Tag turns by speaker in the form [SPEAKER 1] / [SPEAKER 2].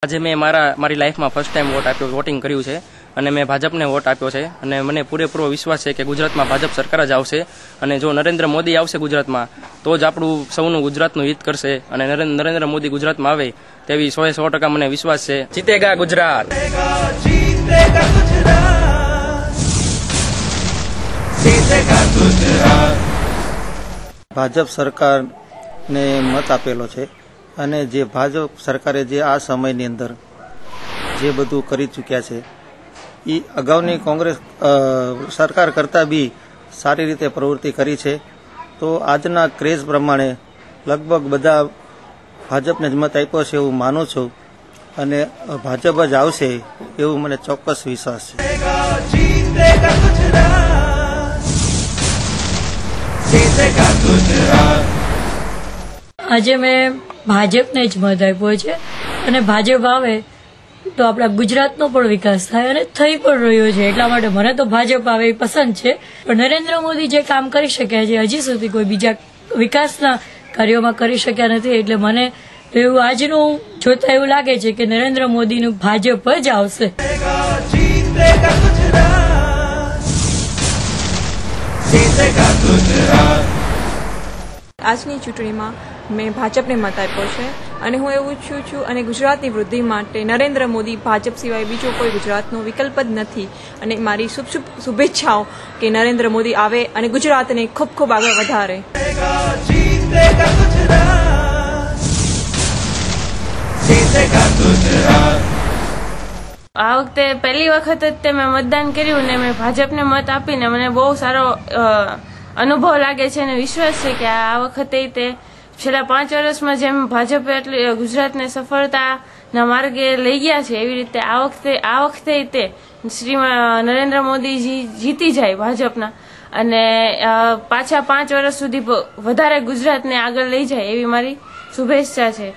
[SPEAKER 1] આજે મેં મારી લાઈફમાં ફર્સ્ટ ટાઈમ વોટિંગ કર્યું છે અને મેં ભાજપને વોટ આપ્યો છે અને મને પૂરેપૂરો વિશ્વાસ છે કે ગુજરાતમાં ભાજપ સરકાર જ આવશે અને જો નરેન્દ્ર મોદી આવશે ગુજરાતમાં તો જ આપણું સૌનું ગુજરાતનું હિત કરશે અને નરેન્દ્ર મોદી ગુજરાતમાં આવે તેવી 100% મને વિશ્વાસ છે। જીતેગા ગુજરાત।
[SPEAKER 2] ભાજપ સરકારને મત આપેલો છે અને જે ભાજપ સરકારે જે આ સમયની અંદર જે બધું કરી ચૂક્યા છે એ અગાઉની કોંગ્રેસ સરકાર કરતાં બી સારી રીતે પ્રવૃત્તિ કરી છે। તો આજના ક્રેઝ પ્રમાણે લગભગ બધા ભાજપને જ મત આપ્યો છે એવું માનું છું અને ભાજપ જ આવશે એવું મને ચોક્કસ વિશ્વાસ છે।
[SPEAKER 3] આજે મેં ભાજપને જ મત આપ્યો છે અને ભાજપ આવે તો આપણા ગુજરાતનો પણ વિકાસ થાય અને થઈ પણ રહ્યો છે, એટલા માટે મને તો ભાજપ આવે એ પસંદ છે। પણ નરેન્દ્ર મોદી જે કામ કરી શક્યા છે હજી સુધી કોઈ બીજા વિકાસના કાર્યોમાં કરી શક્યા નથી, એટલે મને એવું આજનું જોતા એવું લાગે છે કે નરેન્દ્ર મોદીનું ભાજપ જ આવશે।
[SPEAKER 4] આજની ચૂંટણીમાં મેં ભાજપને મત આપ્યો છે અને હું એવું ઈચ્છું છું અને ગુજરાતની વૃદ્ધિ માટે નરેન્દ્ર મોદી ભાજપ સિવાય બીજો કોઈ ગુજરાતનો વિકલ્પ જ નથી અને મારી શુભેચ્છાઓ કે નરેન્દ્ર મોદી આવે અને ગુજરાતને ખૂબ ખૂબ આગળ વધારે।
[SPEAKER 5] આ વખતે પહેલી વખત જ મેં મતદાન કર્યું ને મેં ભાજપને મત આપીને મને બહુ સારો અનુભવ લાગે છે અને વિશ્વાસ છે કે આ વખતે તે છેલ્લા 5 વર્ષમાં જેમ ભાજપે એટલી ગુજરાતને સફળતાના માર્ગે લઈ ગયા છે એવી રીતે આ વખતે તે શ્રી નરેન્દ્ર મોદીજી જીતી જાય ભાજપના અને પાછા 5 વર્ષ સુધી વધારે ગુજરાતને આગળ લઈ જાય એવી મારી શુભેચ્છા છે।